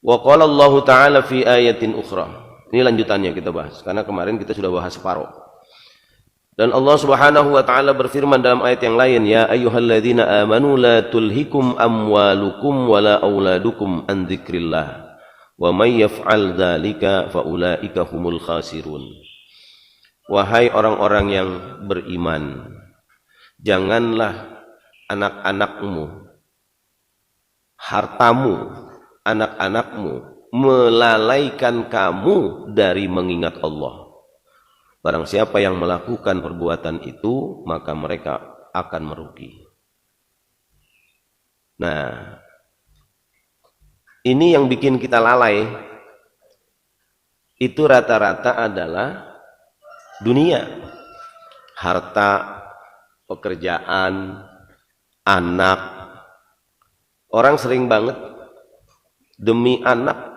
Wa qala Allah Ta'ala fi ayatin ukhra. Ini lanjutannya kita bahas, karena kemarin kita sudah bahas separuh. Dan Allah Subhanahu wa taala berfirman dalam ayat yang lain, ya ayyuhalladzina amanu la tulhikum amwalukum wala auladukum an dzikrillah wa may yaf'al dzalika faulaika humul khasirun. Wahai orang-orang yang beriman, janganlah anak-anakmu, hartamu, anak-anakmu melalaikan kamu dari mengingat Allah. Barang siapa yang melakukan perbuatan itu, maka mereka akan merugi. Nah, ini yang bikin kita lalai. Itu rata-rata adalah dunia. Harta, pekerjaan, anak. Orang sering banget demi anak.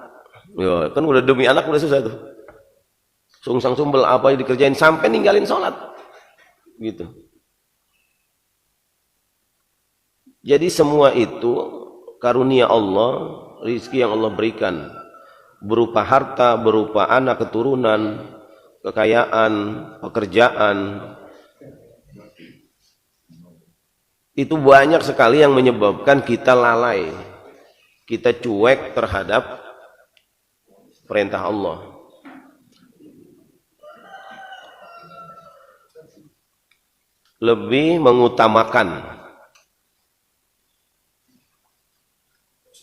Ya, kan udah demi anak udah susah tuh. Sungsang sumbel apa yang dikerjain sampai ninggalin sholat gitu. Jadi semua itu karunia Allah, rizki yang Allah berikan berupa harta, berupa anak, keturunan, kekayaan, pekerjaan, itu banyak sekali yang menyebabkan kita lalai, kita cuek terhadap perintah Allah. Lebih mengutamakan,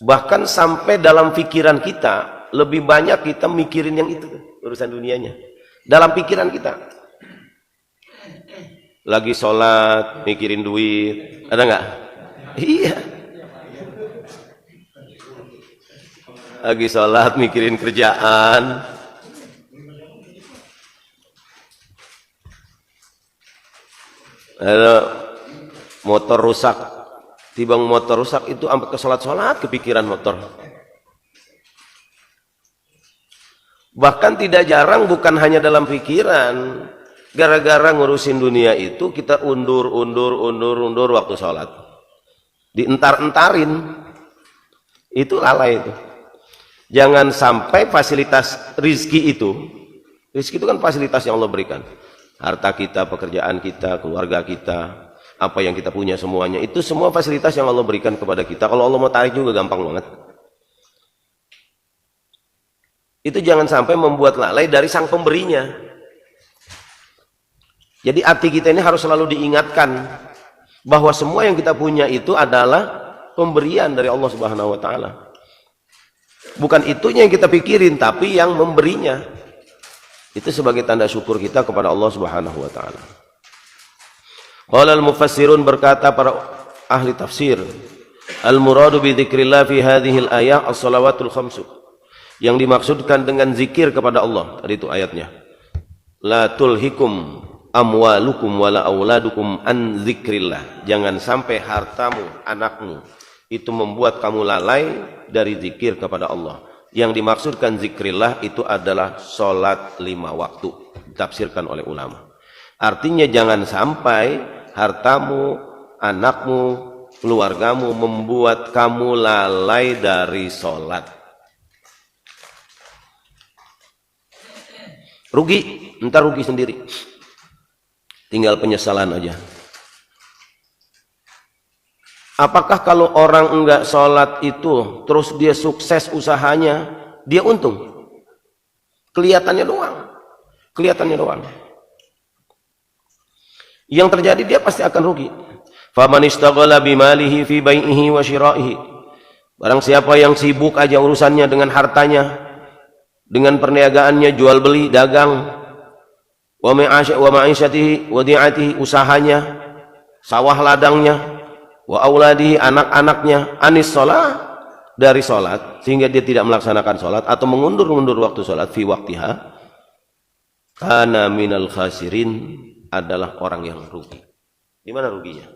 bahkan sampai dalam pikiran kita lebih banyak kita mikirin yang itu, urusan dunianya dalam pikiran kita. Lagi sholat mikirin duit, ada nggak? Iya, lagi sholat mikirin kerjaan. Ada motor rusak, tibang motor rusak itu sampai ke sholat kepikiran motor. Bahkan tidak jarang bukan hanya dalam pikiran, gara-gara ngurusin dunia itu kita undur waktu sholat, dientar-entarin. Itu lalai itu. Jangan sampai fasilitas rizki itu kan fasilitas yang Allah berikan. Harta kita, pekerjaan kita, keluarga kita, apa yang kita punya semuanya, itu semua fasilitas yang Allah berikan kepada kita. Kalau Allah mau tarik juga gampang banget. Itu jangan sampai membuat lalai dari sang pemberinya. Jadi hati kita ini harus selalu diingatkan bahwa semua yang kita punya itu adalah pemberian dari Allah Subhanahu wa taala. Bukan itunya yang kita pikirin, tapi yang memberinya. Itu sebagai tanda syukur kita kepada Allah Subhanahu wa taala. Qala al-mufassirun, berkata para ahli tafsir, al-muradu bi dzikrillah fi hadhihi al-ayah as-shalawatul khamsu. Yang dimaksudkan dengan zikir kepada Allah, tadi itu ayatnya. La tulhikum amwalukum wala auladukum an dzikrillah. Jangan sampai hartamu, anakmu itu membuat kamu lalai dari zikir kepada Allah. Yang dimaksudkan zikrillah itu adalah sholat 5 waktu, ditafsirkan oleh ulama. Artinya jangan sampai hartamu, anakmu, keluargamu membuat kamu lalai dari sholat. Rugi, entar rugi sendiri. Tinggal penyesalan aja. Apakah kalau orang enggak sholat itu terus dia sukses usahanya, dia untung? Kelihatannya doang. Yang terjadi dia pasti akan rugi. Faman istaghala bimalihi fi bai'ihi wa syira'ihi. Barang siapa yang sibuk aja urusannya dengan hartanya, dengan perniagaannya, jual beli, dagang, wa ma'isyatihi wa di'atihi, usahanya, sawah ladangnya, wa auladihi, anak-anaknya, anis sholat, dari sholat, sehingga dia tidak melaksanakan sholat atau mengundur-undur waktu sholat fi waktiha, kana minal khasirin, adalah orang yang rugi. Di mana ruginya?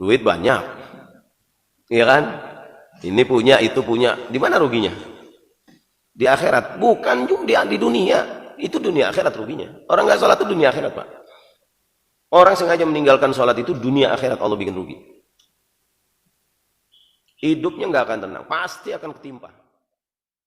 Duit banyak, iya kan? Ini punya, itu punya. Di mana ruginya? Di akhirat. Bukan juga di dunia. Itu dunia, akhirat ruginya. Orang nggak sholat itu dunia akhirat, Pak. Orang sengaja meninggalkan sholat itu dunia akhirat Allah bikin rugi. hidupnya nggak akan tenang, pasti akan ketimpa.